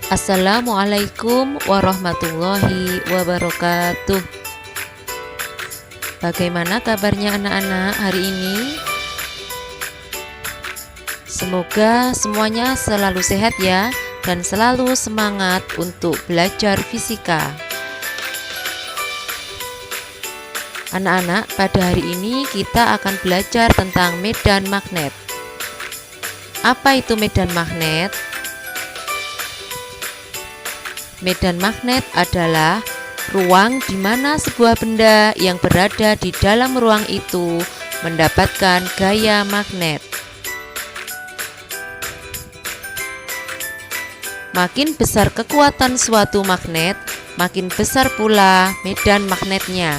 Assalamualaikum warahmatullahi wabarakatuh. Bagaimana kabarnya anak-anak hari ini? Semoga semuanya selalu sehat ya, dan selalu semangat untuk belajar fisika. Anak-anak, pada hari ini kita akan belajar tentang medan magnet. Apa itu medan magnet? Medan magnet adalah ruang di mana sebuah benda yang berada di dalam ruang itu mendapatkan gaya magnet. Makin besar kekuatan suatu magnet, makin besar pula medan magnetnya.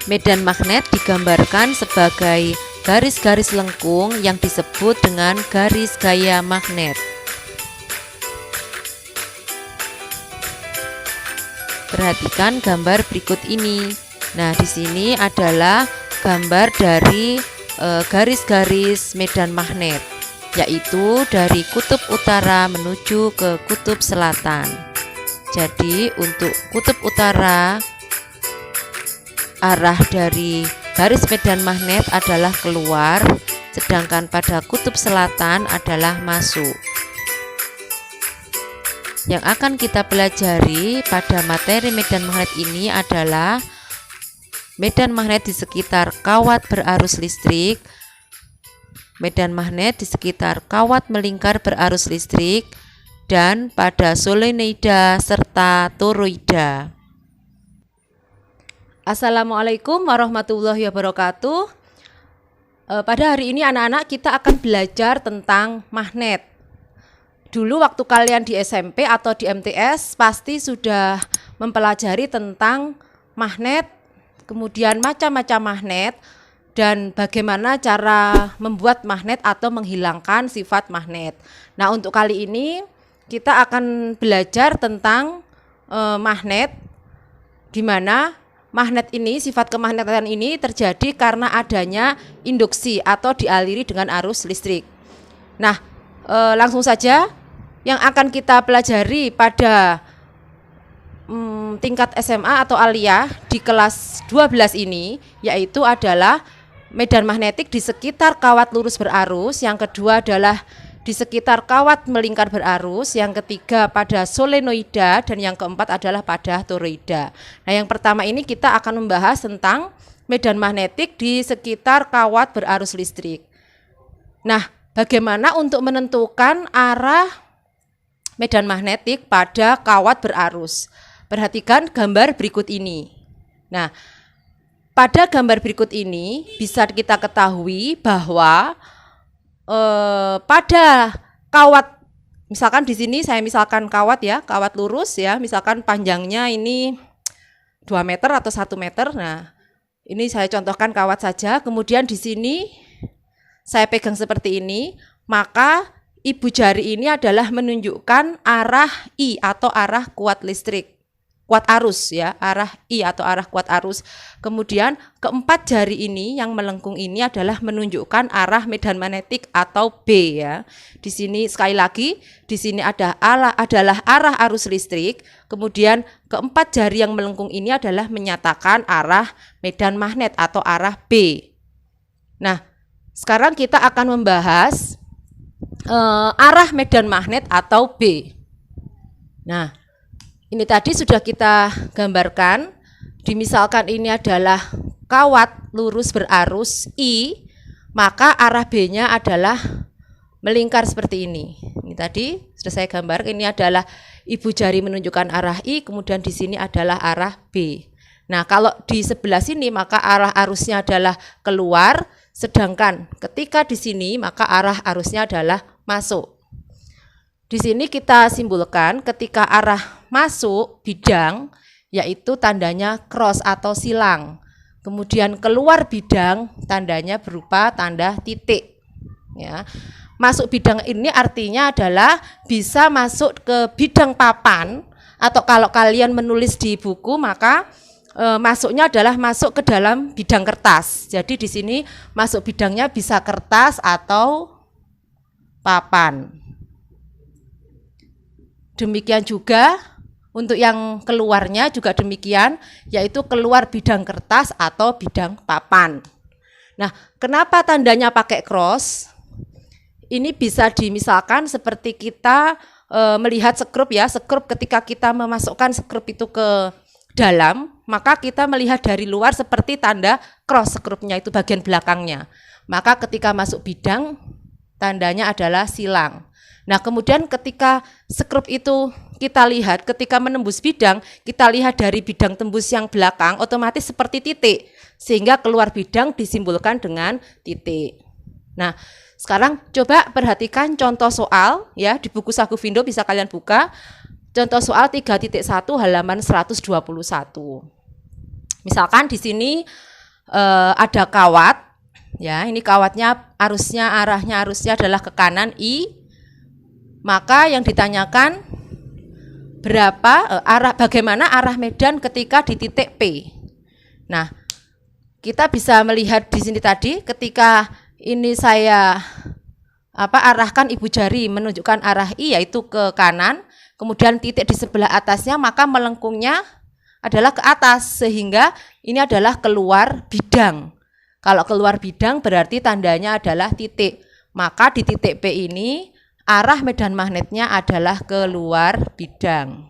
Medan magnet digambarkan sebagai garis-garis lengkung yang disebut dengan garis gaya magnet. Perhatikan gambar berikut ini. Nah, di sini adalah gambar dari garis-garis medan magnet, yaitu dari kutub utara menuju ke kutub selatan. Jadi, untuk kutub utara, arah dari garis medan magnet adalah keluar, sedangkan pada kutub selatan adalah masuk. Yang akan kita pelajari pada materi medan magnet ini adalah medan magnet di sekitar kawat berarus listrik, medan magnet di sekitar kawat melingkar berarus listrik, dan pada solenoida serta toroida. Assalamualaikum warahmatullahi wabarakatuh. Pada hari ini anak-anak kita akan belajar tentang magnet. Dulu waktu kalian di SMP atau di MTS pasti sudah mempelajari tentang magnet, kemudian macam-macam magnet, dan bagaimana cara membuat magnet atau menghilangkan sifat magnet. Nah, untuk kali ini kita akan belajar tentang magnet, di mana magnet ini, sifat kemagnetan ini terjadi karena adanya induksi atau dialiri dengan arus listrik. Nah, langsung saja yang akan kita pelajari pada tingkat SMA atau aliyah di kelas 12 ini, yaitu adalah medan magnetik di sekitar kawat lurus berarus, yang kedua adalah di sekitar kawat melingkar berarus, yang ketiga pada solenoida, dan yang keempat adalah pada toroida. Nah, yang pertama ini kita akan membahas tentang medan magnetik di sekitar kawat berarus listrik. Nah, bagaimana untuk menentukan arah medan magnetik pada kawat berarus? Perhatikan gambar berikut ini. Nah, pada gambar berikut ini bisa kita ketahui bahwa pada kawat, misalkan di sini saya misalkan kawat ya, kawat lurus ya, misalkan panjangnya ini 2 meter atau 1 meter. Nah, ini saya contohkan kawat saja. Kemudian di sini saya pegang seperti ini, maka ibu jari ini adalah menunjukkan arah I atau arah kuat listrik, kuat arus ya, arah I atau arah kuat arus. Kemudian keempat jari ini yang melengkung ini adalah menunjukkan arah medan magnetik atau B ya. Di sini sekali lagi, di sini adalah arah arus listrik. Kemudian keempat jari yang melengkung ini adalah menyatakan arah medan magnet atau arah B. Nah, sekarang kita akan membahas arah medan magnet atau B. Nah, ini tadi sudah kita gambarkan. Misalkan ini adalah kawat lurus berarus I, maka arah B-nya adalah melingkar seperti ini. Ini tadi sudah saya gambar. Ini adalah ibu jari menunjukkan arah I, kemudian di sini adalah arah B. Nah, kalau di sebelah sini maka arah arusnya adalah keluar, sedangkan ketika di sini maka arah arusnya adalah masuk. Di sini kita simbolkan ketika arah masuk bidang, yaitu tandanya cross atau silang. Kemudian keluar bidang, tandanya berupa tanda titik. Ya. Masuk bidang ini artinya adalah bisa masuk ke bidang papan, atau kalau kalian menulis di buku maka masuknya adalah masuk ke dalam bidang kertas. Jadi di sini masuk bidangnya bisa kertas atau papan. Demikian juga untuk yang keluarnya juga demikian, yaitu keluar bidang kertas atau bidang papan. Nah, kenapa tandanya pakai cross? Ini bisa dimisalkan seperti kita melihat sekrup ya, sekrup ketika kita memasukkan sekrup itu ke dalam, maka kita melihat dari luar seperti tanda cross sekrupnya itu bagian belakangnya. Maka ketika masuk bidang, tandanya adalah silang. Nah, kemudian ketika sekrup itu kita lihat, ketika menembus bidang, kita lihat dari bidang tembus yang belakang, otomatis seperti titik, sehingga keluar bidang disimbolkan dengan titik. Nah, sekarang coba perhatikan contoh soal ya di buku Saku Vindo, bisa kalian buka. Contoh soal 3.1 halaman 121. Misalkan di sini ada kawat ya, ini kawatnya arahnya adalah ke kanan I. Maka yang ditanyakan bagaimana arah medan ketika di titik P. Nah, kita bisa melihat di sini tadi ketika ini saya arahkan ibu jari menunjukkan arah I yaitu ke kanan, kemudian titik di sebelah atasnya maka melengkungnya adalah ke atas sehingga ini adalah keluar bidang. Kalau keluar bidang berarti tandanya adalah titik. Maka di titik P ini arah medan magnetnya adalah keluar bidang.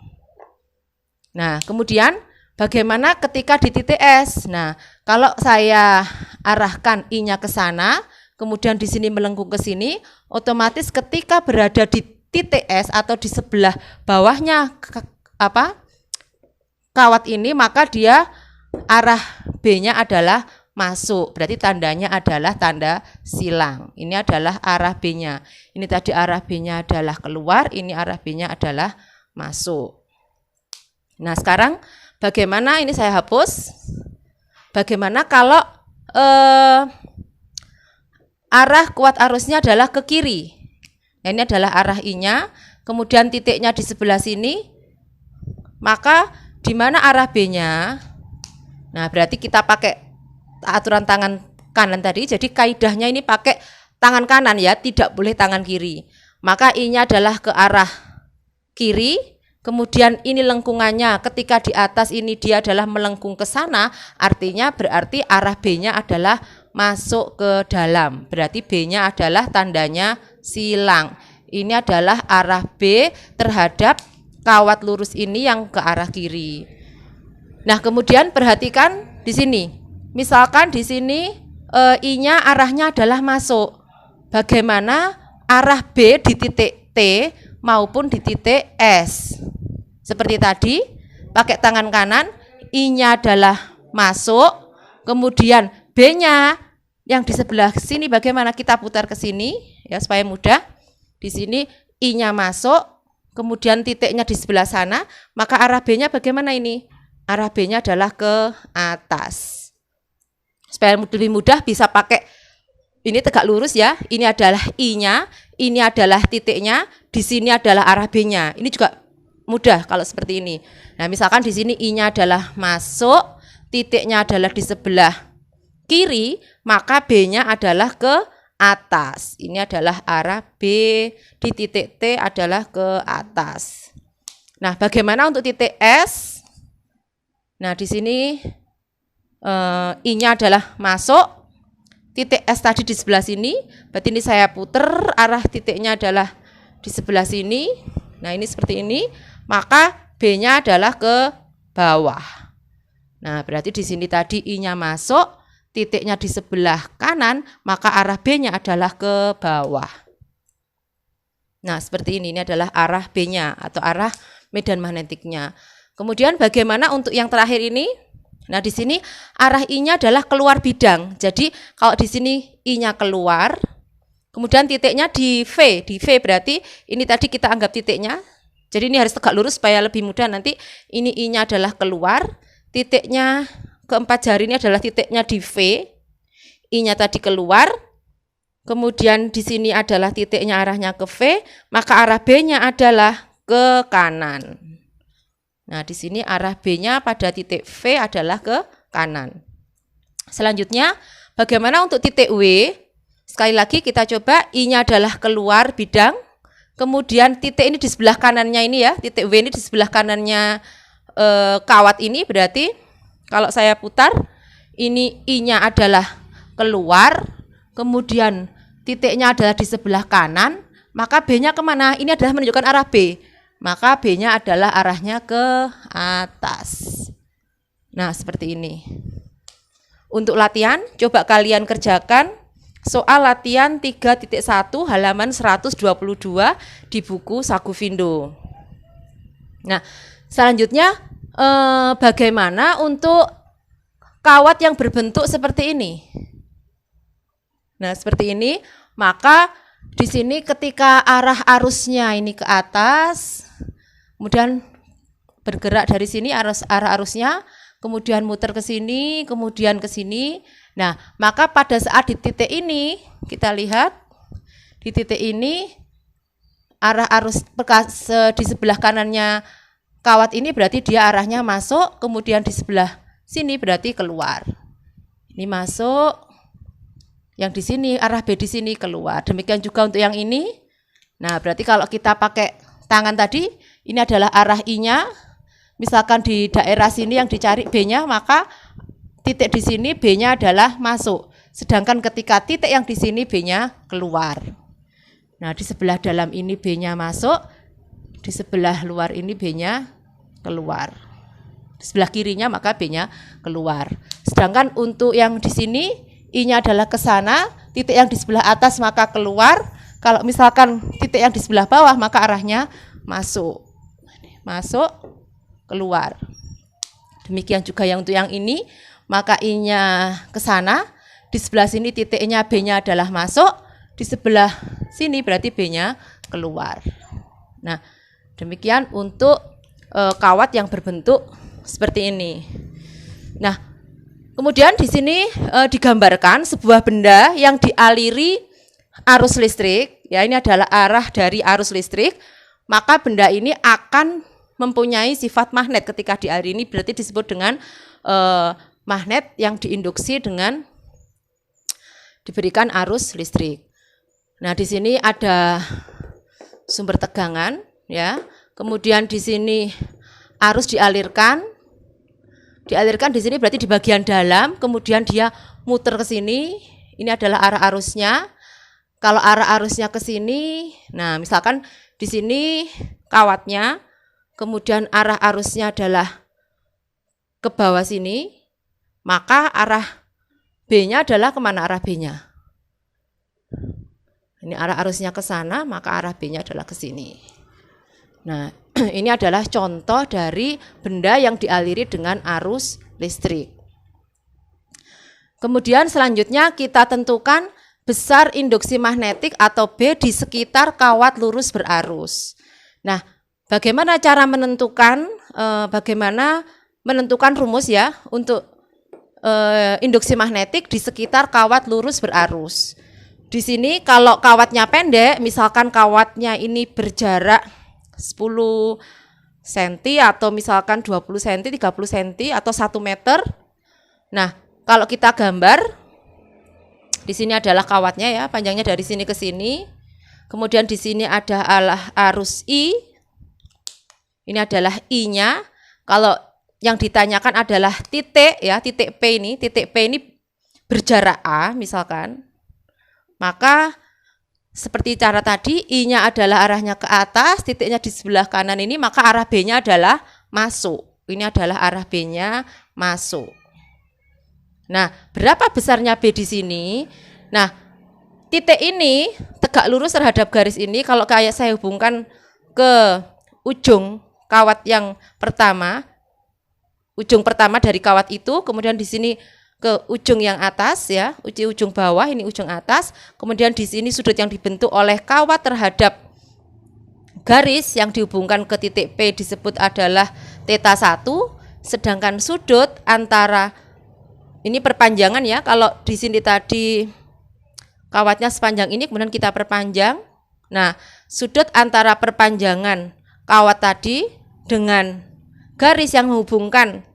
Nah, kemudian bagaimana ketika di titik S? Nah, kalau saya arahkan I-nya ke sana, kemudian di sini melengkung ke sini, otomatis ketika berada di titik S atau di sebelah bawahnya kawat ini, maka dia arah B-nya adalah masuk. Berarti tandanya adalah tanda silang. Ini adalah arah B-nya. Ini tadi arah B-nya adalah keluar, ini arah B-nya adalah masuk. Nah, sekarang bagaimana ini saya hapus? Bagaimana kalau arah kuat arusnya adalah ke kiri? Nah, ini adalah arah I-nya, kemudian titiknya di sebelah sini. Maka di mana arah B-nya? Nah, berarti kita pakai aturan tangan kanan tadi. Jadi kaidahnya ini pakai tangan kanan ya, tidak boleh tangan kiri. Maka I-nya adalah ke arah kiri. Kemudian ini lengkungannya ketika di atas ini dia adalah melengkung ke sana, artinya berarti arah B-nya adalah masuk ke dalam. Berarti B-nya adalah tandanya silang. Ini adalah arah B terhadap kawat lurus ini yang ke arah kiri. Nah, kemudian perhatikan di sini. Misalkan di sini I-nya arahnya adalah masuk. Bagaimana arah B di titik T maupun di titik S? Seperti tadi, pakai tangan kanan, I-nya adalah masuk, kemudian B-nya yang di sebelah sini bagaimana kita putar ke sini ya supaya mudah. Di sini I-nya masuk, kemudian titiknya di sebelah sana, maka arah B-nya bagaimana ini? Arah B-nya adalah ke atas. Supaya lebih mudah bisa pakai ini tegak lurus ya. Ini adalah I-nya, ini adalah titiknya, di sini adalah arah B-nya. Ini juga mudah kalau seperti ini. Nah, misalkan di sini I-nya adalah masuk, titiknya adalah di sebelah kiri, maka B-nya adalah ke atas. Ini adalah arah B, di titik T adalah ke atas. Nah, bagaimana untuk titik S? Nah, di sini I-nya adalah masuk, titik S tadi di sebelah sini, berarti ini saya putar, arah titiknya adalah di sebelah sini. Nah, ini seperti ini, maka B-nya adalah ke bawah. Nah, berarti di sini tadi I-nya masuk, titiknya di sebelah kanan, maka arah B-nya adalah ke bawah. Nah, seperti ini adalah arah B-nya atau arah medan magnetiknya. Kemudian bagaimana untuk yang terakhir ini? Nah, di sini arah I-nya adalah keluar bidang. Jadi, kalau di sini I-nya keluar, kemudian titiknya di V berarti ini tadi kita anggap titiknya. Jadi ini harus tegak lurus supaya lebih mudah nanti. Ini I-nya adalah keluar, titiknya keempat jari ini adalah titiknya di V, I-nya tadi keluar, kemudian di sini adalah titiknya arahnya ke V, maka arah B-nya adalah ke kanan. Nah, di sini arah B-nya pada titik V adalah ke kanan. Selanjutnya, bagaimana untuk titik W? Sekali lagi kita coba, I-nya adalah keluar bidang. Kemudian titik ini di sebelah kanannya ini ya, titik W ini di sebelah kanannya kawat ini, berarti kalau saya putar, ini I-nya adalah keluar, kemudian titiknya adalah di sebelah kanan, maka B-nya kemana? Ini adalah menunjukkan arah B. Maka B-nya adalah arahnya ke atas. Nah, seperti ini. Untuk latihan, coba kalian kerjakan soal latihan 3.1 halaman 122 di buku Saguvindo. Nah, selanjutnya bagaimana untuk kawat yang berbentuk seperti ini? Nah, seperti ini, maka di sini ketika arah arusnya ini ke atas, kemudian bergerak dari sini arah arusnya, kemudian muter ke sini, kemudian ke sini. Nah, maka pada saat di titik ini, kita lihat di titik ini arah arus di sebelah kanannya kawat ini berarti dia arahnya masuk, kemudian di sebelah sini berarti keluar. Ini masuk, yang di sini arah B di sini keluar. Demikian juga untuk yang ini. Nah, berarti kalau kita pakai tangan tadi, ini adalah arah I-nya. Misalkan di daerah sini yang dicari B-nya, maka titik di sini B-nya adalah masuk. Sedangkan ketika titik yang di sini B-nya keluar. Nah, di sebelah dalam ini B-nya masuk, di sebelah luar ini B-nya keluar. Di sebelah kirinya maka B-nya keluar. Sedangkan untuk yang di sini I-nya adalah ke sana, titik yang di sebelah atas maka keluar. Kalau misalkan titik yang di sebelah bawah maka arahnya masuk. Masuk, keluar. Demikian juga yang untuk yang ini, maka I-nya ke sana, di sebelah sini titiknya B-nya adalah masuk, di sebelah sini berarti B-nya keluar. Nah, demikian untuk kawat yang berbentuk seperti ini. Nah, kemudian di sini digambarkan sebuah benda yang dialiri arus listrik, ya ini adalah arah dari arus listrik, maka benda ini akan mempunyai sifat magnet ketika dialiri. Ini berarti disebut dengan magnet yang diinduksi dengan diberikan arus listrik. Nah, di sini ada sumber tegangan, ya. Kemudian di sini arus dialirkan di sini berarti di bagian dalam, kemudian dia muter ke sini, ini adalah arah arusnya. Kalau arah arusnya ke sini, nah misalkan di sini kawatnya, kemudian arah arusnya adalah ke bawah sini, maka arah B-nya adalah kemana arah B-nya? Ini arah arusnya ke sana, maka arah B-nya adalah ke sini. Nah, ini adalah contoh dari benda yang dialiri dengan arus listrik. Kemudian selanjutnya kita tentukan besar induksi magnetik atau B di sekitar kawat lurus berarus. Nah, bagaimana cara menentukan rumus ya untuk induksi magnetik di sekitar kawat lurus berarus. Di sini kalau kawatnya pendek, misalkan kawatnya ini berjarak 10 cm atau misalkan 20 cm, 30 cm atau 1 meter. Nah, kalau kita gambar, di sini adalah kawatnya ya, panjangnya dari sini ke sini. Kemudian di sini ada arus I. Ini adalah I-nya. Kalau yang ditanyakan adalah titik ya, titik P ini berjarak A misalkan. Maka seperti cara tadi, I-nya adalah arahnya ke atas, titiknya di sebelah kanan ini, maka arah B-nya adalah masuk. Ini adalah arah B-nya masuk. Nah, berapa besarnya B di sini? Nah, titik ini tegak lurus terhadap garis ini, kalau kayak saya hubungkan ke ujung kawat yang pertama, ujung pertama dari kawat itu, kemudian di sini ke ujung yang atas ya, ujung bawah ini ujung atas, kemudian di sini sudut yang dibentuk oleh kawat terhadap garis yang dihubungkan ke titik P disebut adalah θ1, sedangkan sudut antara ini perpanjangan ya, kalau di sini tadi kawatnya sepanjang ini kemudian kita perpanjang. Nah, sudut antara perpanjangan kawat tadi dengan garis yang menghubungkan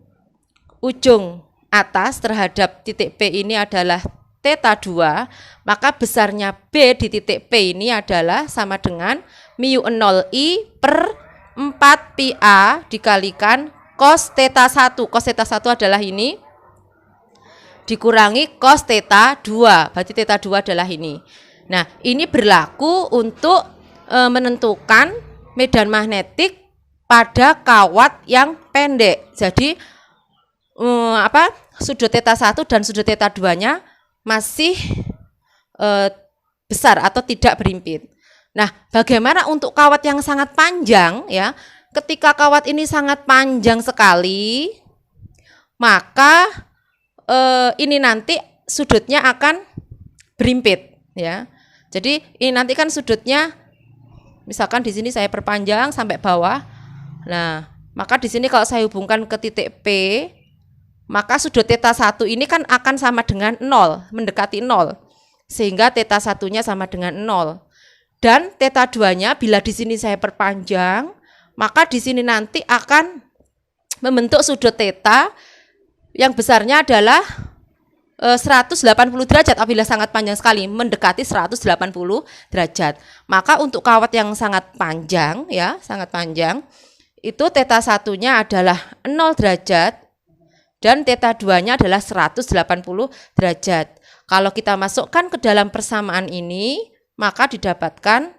ujung atas terhadap titik P ini adalah theta 2, maka besarnya B di titik P ini adalah sama dengan mu 0I per 4 pi A dikalikan cos theta 1. Cos theta 1 adalah ini dikurangi cos theta 2, berarti theta 2 adalah ini. Nah, ini berlaku untuk menentukan medan magnetik pada kawat yang pendek. Jadi sudut theta 1 dan sudut theta 2-nya masih besar atau tidak berimpit. Nah, bagaimana untuk kawat yang sangat panjang ya? Ketika kawat ini sangat panjang sekali, maka ini nanti sudutnya akan berimpit ya. Jadi ini nanti kan sudutnya, misalkan di sini saya perpanjang sampai bawah. Nah, maka di sini kalau saya hubungkan ke titik P, maka sudut theta 1 ini kan akan sama dengan 0, mendekati 0. Sehingga theta 1-nya sama dengan 0. Dan theta 2-nya bila di sini saya perpanjang, maka di sini nanti akan membentuk sudut theta yang besarnya adalah 180 derajat apabila sangat panjang sekali, mendekati 180 derajat. Maka untuk kawat yang sangat panjang ya, sangat panjang, itu theta 1-nya adalah 0 derajat dan theta 2-nya adalah 180 derajat. Kalau kita masukkan ke dalam persamaan ini, maka didapatkan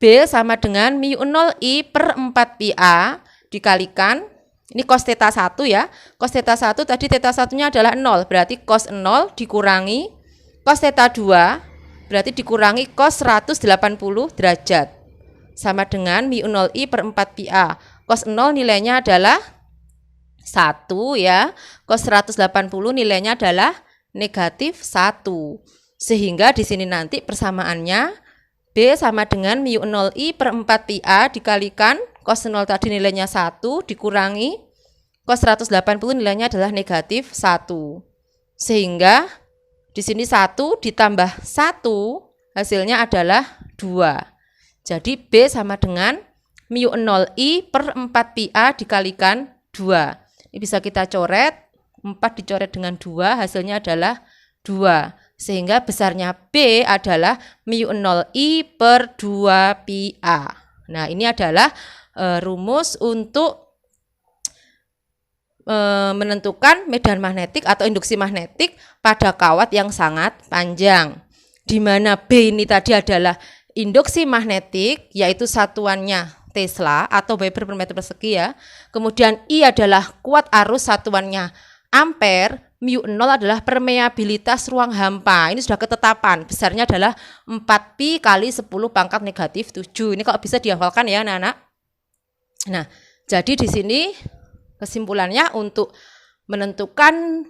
B sama dengan mu 0I per 4 pi A dikalikan, ini cos theta 1 ya, cos theta 1 tadi theta 1-nya adalah 0, berarti cos 0 dikurangi cos theta 2, berarti dikurangi cos 180 derajat, sama dengan mu 0I per 4 pi A. Cos 0 nilainya adalah 1 ya, cos 180 nilainya adalah negatif 1. Sehingga di sini nanti persamaannya B sama dengan mu 0I per 4 pi A dikalikan cos 0 tadi nilainya 1 dikurangi cos 180 nilainya adalah negatif 1. Sehingga di sini 1 ditambah 1 hasilnya adalah 2. Jadi B sama dengan mu 0I per 4 pi A dikalikan 2. Ini bisa kita coret, 4 dicoret dengan 2 hasilnya adalah 2. Sehingga besarnya B adalah mu 0I per 2 pi A. Nah, ini adalah rumus untuk menentukan medan magnetik atau induksi magnetik pada kawat yang sangat panjang. Di mana B ini tadi adalah induksi magnetik, yaitu satuannya Tesla atau Weber per meter persegi ya. Kemudian I adalah kuat arus, satuannya ampere. Mu 0 adalah permeabilitas ruang hampa. Ini sudah ketetapan. Besarnya adalah 4 pi kali 10 pangkat negatif 7. Ini kalau bisa dihafalkan ya anak-anak. Nah, jadi di sini kesimpulannya untuk menentukan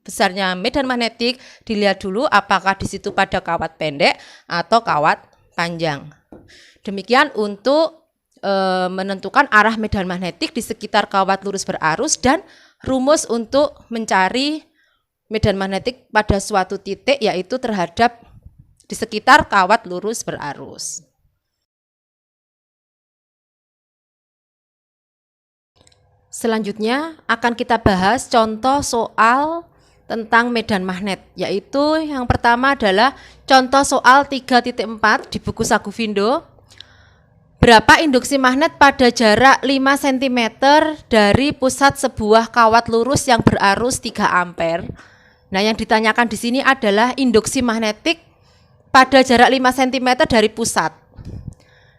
besarnya medan magnetik dilihat dulu apakah di situ pada kawat pendek atau kawat panjang. Demikian untuk menentukan arah medan magnetik di sekitar kawat lurus berarus dan rumus untuk mencari medan magnetik pada suatu titik, yaitu terhadap di sekitar kawat lurus berarus. Selanjutnya akan kita bahas contoh soal tentang medan magnet, yaitu yang pertama adalah contoh soal 3.4 di buku Saguvindo. Berapa induksi magnet pada jarak 5 cm dari pusat sebuah kawat lurus yang berarus 3 ampere? Nah, yang ditanyakan di sini adalah induksi magnetik pada jarak 5 cm dari pusat.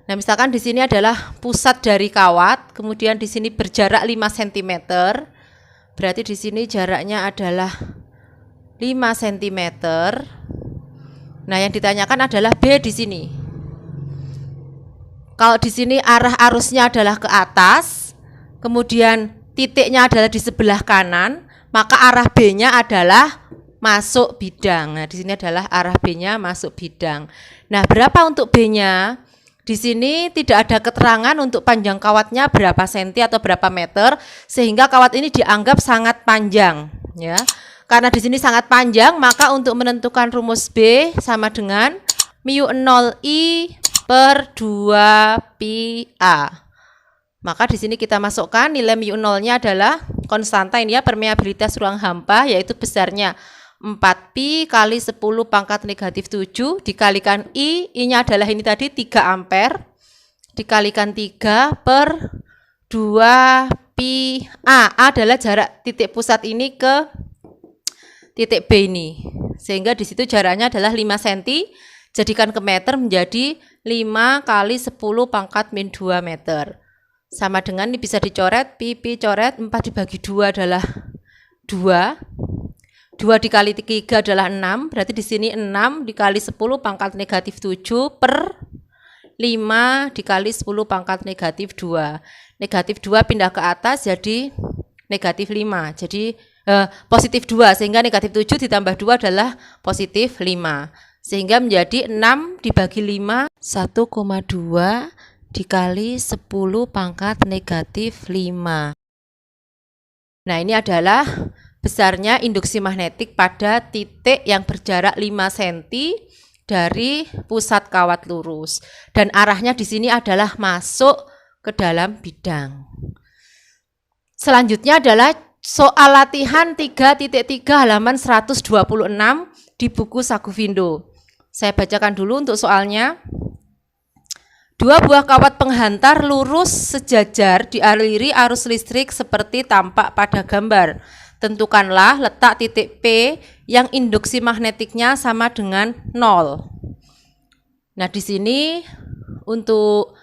Nah, misalkan di sini adalah pusat dari kawat, kemudian di sini berjarak 5 cm. Berarti di sini jaraknya adalah 5 cm. Nah, yang ditanyakan adalah B di sini. Kalau di sini arah arusnya adalah ke atas, kemudian titiknya adalah di sebelah kanan, maka arah B-nya adalah masuk bidang. Nah, di sini adalah arah B-nya masuk bidang. Nah, berapa untuk B-nya? Di sini tidak ada keterangan untuk panjang kawatnya berapa senti atau berapa meter, sehingga kawat ini dianggap sangat panjang, ya. Karena di sini sangat panjang, maka untuk menentukan rumus B sama dengan mu 0I per 2 pi A. Maka di sini kita masukkan nilai mu0-nya adalah konstanta ini ya, permeabilitas ruang hampa, yaitu besarnya 4pi kali 10 pangkat negatif 7 dikalikan I-nya adalah ini tadi 3 ampere, dikalikan 3 per 2pi A adalah jarak titik pusat ini ke titik B ini. Sehingga di situ jaraknya adalah 5 cm, jadikan ke meter menjadi 5 kali 10 pangkat min 2 meter. Sama dengan ini bisa dicoret, pi coret, 4 dibagi 2 adalah 2. 2 dikali 3 adalah 6, berarti di sini 6 dikali 10 pangkat negatif 7 per 5 dikali 10 pangkat negatif 2. Negatif 2 pindah ke atas jadi negatif 5. Jadi positif 2, sehingga negatif 7 ditambah 2 adalah positif 5. Sehingga menjadi 6 dibagi 5, 1,2 dikali 10 pangkat negatif 5. Nah, ini adalah besarnya induksi magnetik pada titik yang berjarak 5 cm dari pusat kawat lurus. Dan arahnya di sini adalah masuk ke dalam bidang. Selanjutnya adalah soal latihan 3.3 halaman 126 di buku Saguvindo. Saya bacakan dulu untuk soalnya. 2 buah kawat penghantar lurus sejajar dialiri arus listrik seperti tampak pada gambar. Tentukanlah letak titik P yang induksi magnetiknya sama dengan 0. Nah, di sini untuk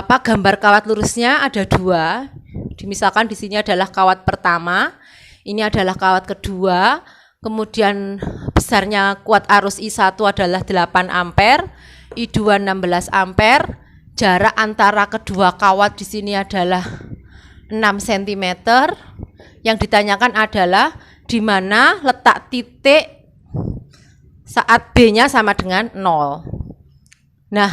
gambar kawat lurusnya ada 2. Misalkan di sini adalah kawat pertama, ini adalah kawat kedua, kemudian besarnya kuat arus I1 adalah 8 ampere, I2 16 ampere, jarak antara kedua kawat di sini adalah 6 cm. Yang ditanyakan adalah di mana letak titik saat B-nya sama dengan 0. Nah,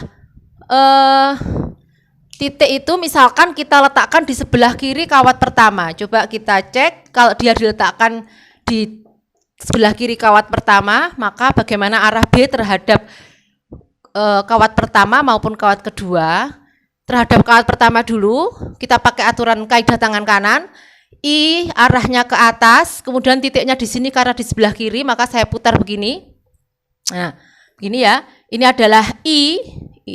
titik itu misalkan kita letakkan di sebelah kiri kawat pertama. Coba kita cek, kalau dia diletakkan di sebelah kiri kawat pertama, maka bagaimana arah B terhadap kawat pertama maupun kawat kedua. Terhadap kawat pertama dulu, kita pakai aturan kaidah tangan kanan. I arahnya ke atas, kemudian titiknya di sini karena di sebelah kiri, maka saya putar begini. Nah, begini ya. Ini adalah I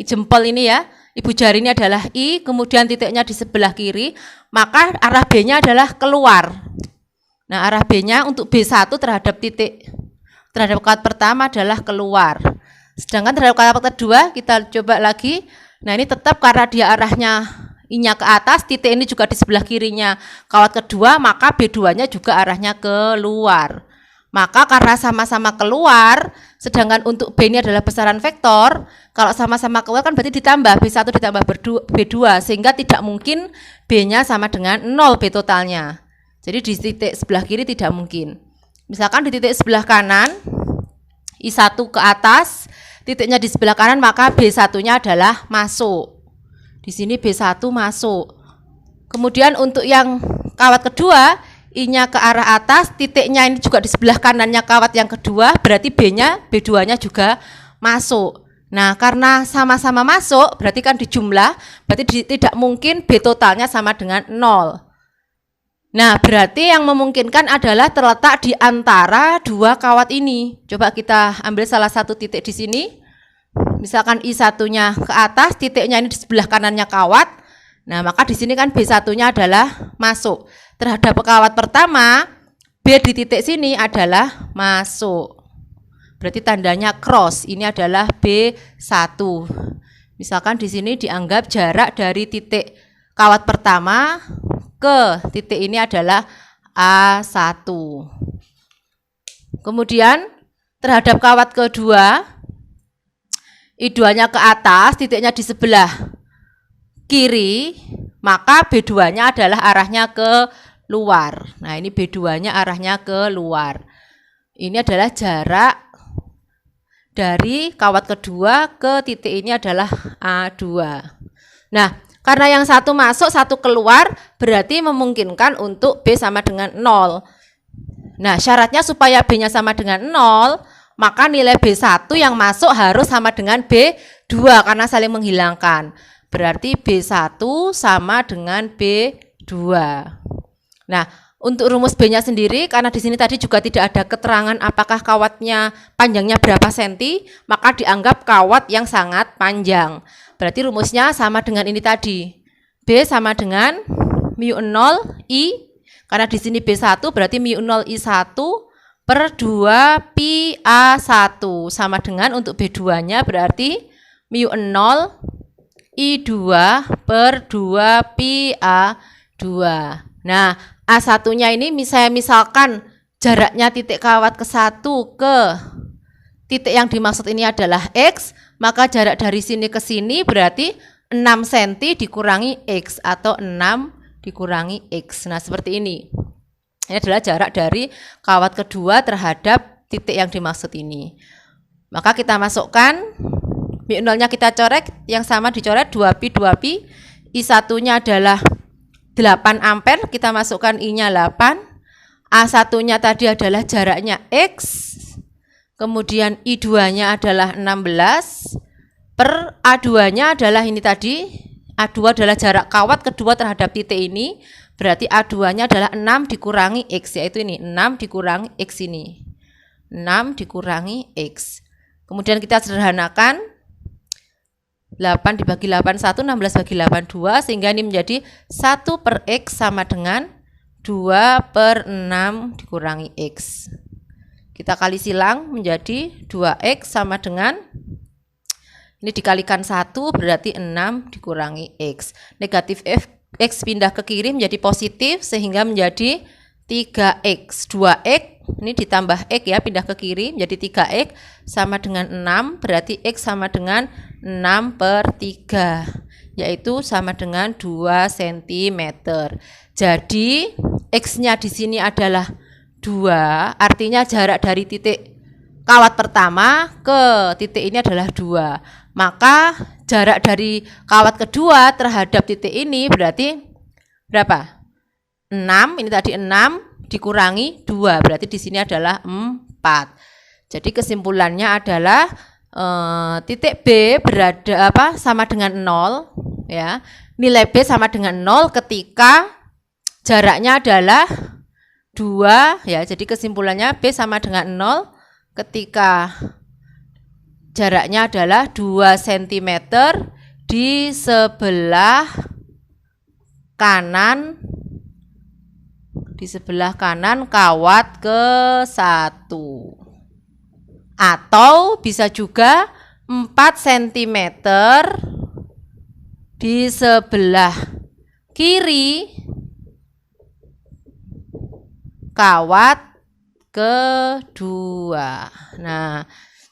jempol ini ya. Ibu jari ini adalah I, kemudian titiknya di sebelah kiri, maka arah B-nya adalah keluar. Nah, arah B-nya untuk B1 terhadap kawat pertama adalah keluar. Sedangkan terhadap kawat kedua, kita coba lagi. Nah, ini tetap karena dia arahnya I-nya ke atas, titik ini juga di sebelah kirinya kawat kedua, maka B2-nya juga arahnya keluar. Maka karena sama-sama keluar, sedangkan untuk B ini adalah besaran vektor, kalau sama-sama keluar kan berarti ditambah, B1 ditambah B2, sehingga tidak mungkin B-nya sama dengan 0 B totalnya. Jadi di titik sebelah kiri tidak mungkin. Misalkan di titik sebelah kanan, I1 ke atas, titiknya di sebelah kanan, maka B1-nya adalah masuk. Di sini B1 masuk. Kemudian untuk yang kawat kedua, I-nya ke arah atas, titiknya ini juga di sebelah kanannya kawat yang kedua, berarti B2-nya juga masuk. Nah, karena sama-sama masuk, berarti kan dijumlah, berarti tidak mungkin B totalnya sama dengan 0. Nah, berarti yang memungkinkan adalah terletak di antara dua kawat ini. Coba kita ambil salah satu titik di sini. Misalkan I1-nya ke atas, titiknya ini di sebelah kanannya kawat. Nah, maka di sini kan B1-nya adalah masuk. Terhadap kawat pertama, B di titik sini adalah masuk. Berarti tandanya cross. Ini adalah B1. Misalkan di sini dianggap jarak dari titik kawat pertama ke titik ini adalah A1. Kemudian terhadap kawat kedua, I2-nya ke atas, titiknya di sebelah kiri, maka B2-nya adalah arahnya ke luar. Nah, ini B2-nya arahnya ke luar. Ini adalah jarak dari kawat kedua ke titik ini adalah A2. Nah, karena yang satu masuk, satu keluar, berarti memungkinkan untuk B sama dengan 0. Nah, syaratnya supaya B-nya sama dengan 0, maka nilai B1 yang masuk harus sama dengan B2 karena saling menghilangkan. Berarti B1 sama dengan B2. Nah, untuk rumus B-nya sendiri, karena di sini tadi juga tidak ada keterangan apakah kawatnya panjangnya berapa senti, maka dianggap kawat yang sangat panjang. Berarti rumusnya sama dengan ini tadi. B sama dengan μ0 I, karena di sini B1 berarti μ0 I1 per 2 pi A1 sama dengan untuk B2-nya berarti μ0 I2 per 2 pi A2. Nah, A1-nya ini misalkan jaraknya titik kawat ke 1 ke titik yang dimaksud ini adalah X, maka jarak dari sini ke sini berarti 6 cm dikurangi X atau 6 dikurangi X. Nah, seperti ini. Ini adalah jarak dari kawat kedua terhadap titik yang dimaksud ini. Maka kita masukkan μ0-nya kita coret, yang sama dicoret 2pi, I1-nya adalah 8 ampere, kita masukkan I-nya 8, A1-nya tadi adalah jaraknya X, kemudian I2-nya adalah 16, per A2-nya adalah ini tadi, A2 adalah jarak kawat kedua terhadap titik ini, berarti A2-nya adalah 6 dikurangi X, yaitu ini, 6 dikurangi X ini, 6 dikurangi X. Kemudian kita sederhanakan, 8 dibagi 8, 1, 16 bagi 8, 2, sehingga ini menjadi 1 per X sama dengan 2 per 6 dikurangi X. Kita kali silang menjadi 2X sama dengan, ini dikalikan 1 berarti 6 dikurangi X. Negatif X pindah ke kiri menjadi positif sehingga menjadi 3X. 2X ini ditambah X ya, pindah ke kiri menjadi 3X sama dengan 6, berarti X sama dengan 6 per 3, yaitu sama dengan 2 cm. Jadi X-nya di sini adalah 2, artinya jarak dari titik kawat pertama ke titik ini adalah 2. Maka jarak dari kawat kedua terhadap titik ini berarti berapa? 6, ini tadi 6 dikurangi 2, berarti di sini adalah 4. Jadi kesimpulannya adalah titik B berada sama dengan 0 ya. Nilai B sama dengan 0 ketika jaraknya adalah 2 ya. Jadi kesimpulannya B sama dengan 0 ketika jaraknya adalah 2 cm di sebelah kanan kawat ke 1. Atau bisa juga 4 cm di sebelah kiri kawat kedua. Nah,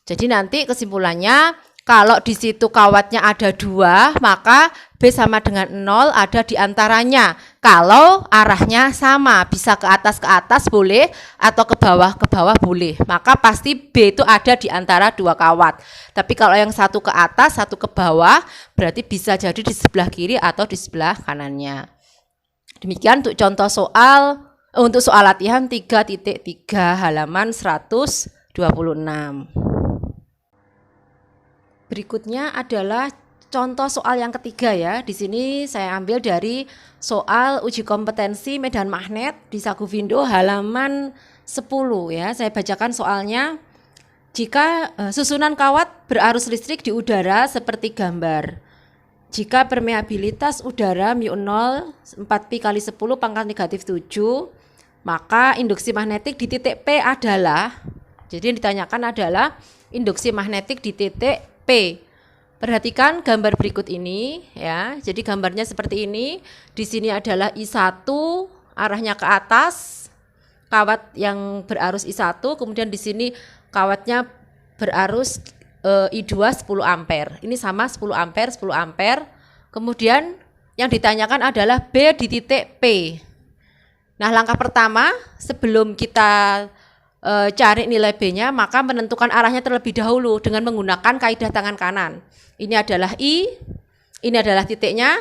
jadi nanti kesimpulannya kalau di situ kawatnya ada 2, maka B sama dengan 0 ada di antaranya. Kalau arahnya sama, bisa ke atas boleh, atau ke bawah boleh. Maka pasti B itu ada di antara 2 kawat. Tapi kalau yang satu ke atas, satu ke bawah, berarti bisa jadi di sebelah kiri atau di sebelah kanannya. Demikian untuk contoh soal, untuk soal latihan 3.3 halaman 126. Berikutnya adalah contoh soal yang ketiga ya. Di sini saya ambil dari soal uji kompetensi medan magnet di Saguvindo halaman 10 ya. Saya bacakan soalnya. Jika susunan kawat berarus listrik di udara seperti gambar. Jika permeabilitas udara μ0 4pi kali 10 pangkat negatif 7, maka induksi magnetik di titik P adalah, jadi yang ditanyakan adalah induksi magnetik di titik P. Perhatikan gambar berikut ini ya. Jadi gambarnya seperti ini. Di sini adalah I1 arahnya ke atas, kawat yang berarus I1, kemudian di sini kawatnya berarus I2 10 ampere. Ini sama 10 ampere, 10 ampere. Kemudian yang ditanyakan adalah B di titik P. Nah, langkah pertama sebelum kita cari nilai B-nya, maka menentukan arahnya terlebih dahulu dengan menggunakan kaidah tangan kanan. Ini adalah I, ini adalah titiknya,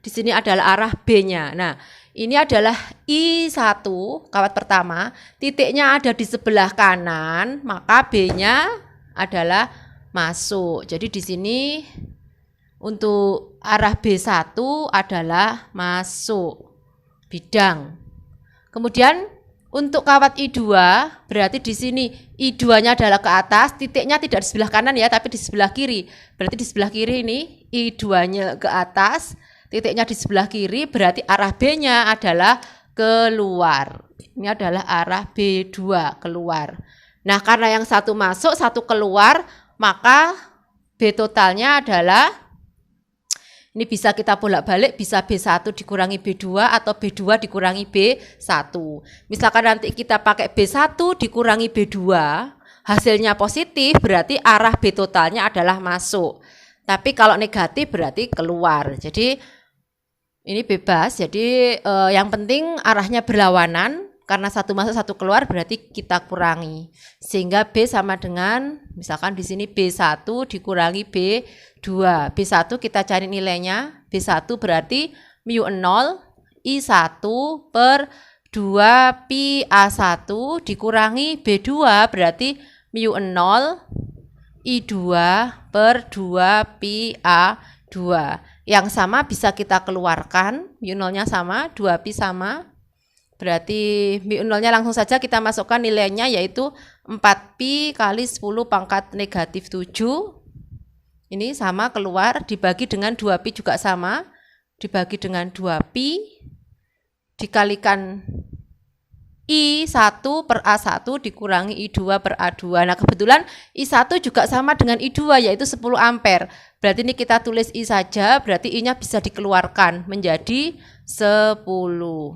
di sini adalah arah B-nya. Nah, ini adalah I1, kawat pertama, titiknya ada di sebelah kanan, maka B-nya adalah masuk. Jadi di sini Untuk arah B1 adalah masuk bidang. Kemudian untuk kawat I2 berarti di sini I2-nya adalah ke atas, titiknya tidak di sebelah kanan ya, tapi di sebelah kiri. Berarti di sebelah kiri ini I2-nya ke atas, titiknya di sebelah kiri, berarti arah B-nya adalah keluar. Ini adalah arah B2 keluar. Nah, karena yang satu masuk, satu keluar, maka B totalnya adalah, ini bisa kita bolak-balik, bisa B1 dikurangi B2 atau B2 dikurangi B1. Misalkan nanti kita pakai B1 dikurangi B2, hasilnya positif, berarti arah B totalnya adalah masuk. Tapi kalau negatif berarti keluar. Jadi ini bebas, jadi yang penting arahnya berlawanan. Karena satu masuk satu keluar berarti kita kurangi. Sehingga B sama dengan, misalkan di sini B1 dikurangi B2. B1 kita cari nilainya. B1 berarti mu 0 I1 per 2 pi A1 dikurangi B2 berarti mu 0 I2 per 2 pi A2. Yang sama bisa kita keluarkan, mu 0-nya sama, 2 pi sama. Berarti mu 0-nya langsung saja kita masukkan nilainya yaitu 4pi kali 10 pangkat negatif 7. Ini sama keluar, dibagi dengan 2pi juga sama, dibagi dengan 2pi, dikalikan I1 per A1 dikurangi I2 per A2. Nah kebetulan I1 juga sama dengan I2 yaitu 10 ampere. Berarti ini kita tulis I saja, berarti I-nya bisa dikeluarkan menjadi 10.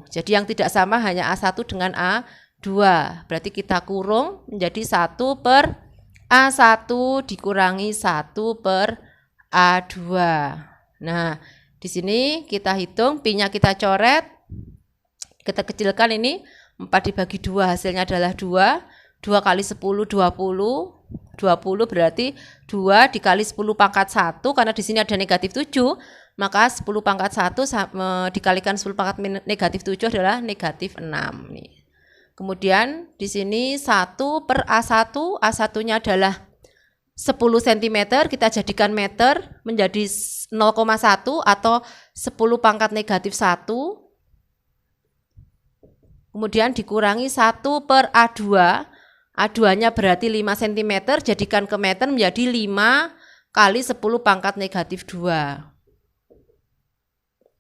Jadi yang tidak sama hanya A1 dengan A2. Berarti kita kurung menjadi 1 per A1 dikurangi 1 per A2. Nah, di sini kita hitung, pi-nya kita coret. Kita kecilkan ini, 4 dibagi 2 hasilnya adalah 2. 2 kali 10 20. 20 berarti 2 dikali 10 pangkat 1 karena di sini ada negatif 7. Maka 10 pangkat 1 dikalikan 10 pangkat negatif 7 adalah negatif 6 nih. Kemudian di sini 1 per A1, A1-nya adalah 10 cm, kita jadikan meter menjadi 0,1 atau 10 pangkat negatif 1. Kemudian dikurangi 1 per A2, A2-nya berarti 5 cm, jadikan ke meter menjadi 5 kali 10 pangkat negatif 2.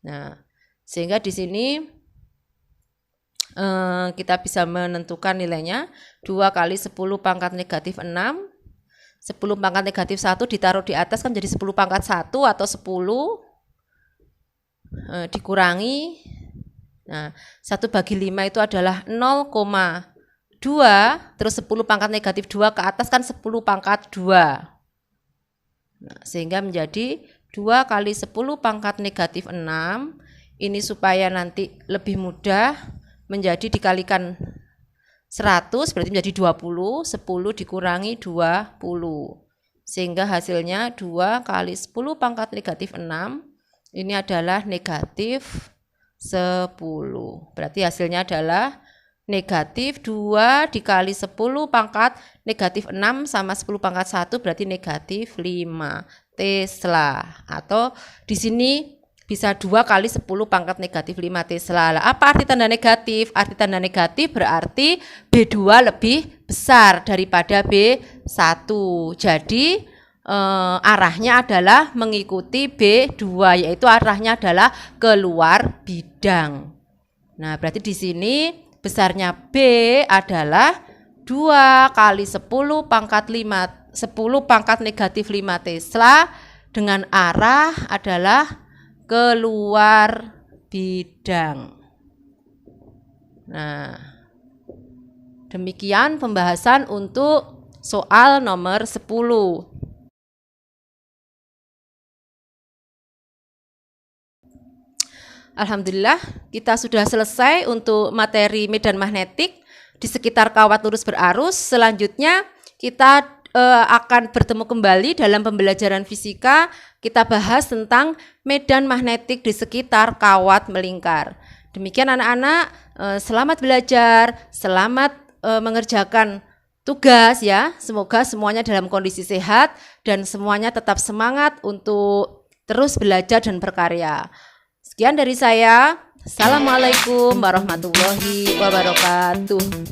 Nah, sehingga di sini kita bisa menentukan nilainya 2 kali 10 pangkat negatif 6. 10 pangkat negatif 1 ditaruh di atas kan jadi 10 pangkat 1 atau 10 dikurangi. Nah, 1 bagi 5 itu adalah 0,2, terus 10 pangkat negatif 2 ke atas kan 10 pangkat 2. Nah, sehingga menjadi 2 kali 10 pangkat negatif 6. Ini supaya nanti lebih mudah menjadi dikalikan 100 berarti menjadi 20, 10 dikurangi 20. Sehingga hasilnya 2 kali 10 pangkat negatif 6. Ini adalah negatif 10. Berarti hasilnya adalah negatif 2 dikali 10 pangkat negatif 6 sama 10 pangkat 1 berarti negatif 5 Tesla. Atau di sini bisa 2 kali 10 pangkat negatif 5 Tesla. Lah, apa arti tanda negatif? Arti tanda negatif berarti B2 lebih besar daripada B1. Jadi arahnya adalah mengikuti B2, yaitu arahnya adalah keluar bidang. Nah, berarti di sini besarnya B adalah 2 kali 10 pangkat 5, 10 pangkat negatif 5 Tesla dengan arah adalah keluar bidang. Nah, demikian pembahasan untuk soal nomor 10. Alhamdulillah kita sudah selesai untuk materi medan magnetik di sekitar kawat lurus berarus. Selanjutnya kita akan bertemu kembali dalam pembelajaran fisika. Kita bahas tentang medan magnetik di sekitar kawat melingkar. Demikian anak-anak, selamat belajar, selamat mengerjakan tugas ya. Semoga semuanya dalam kondisi sehat dan semuanya tetap semangat untuk terus belajar dan berkarya. Sekian dari saya. Assalamualaikum warahmatullahi wabarakatuh.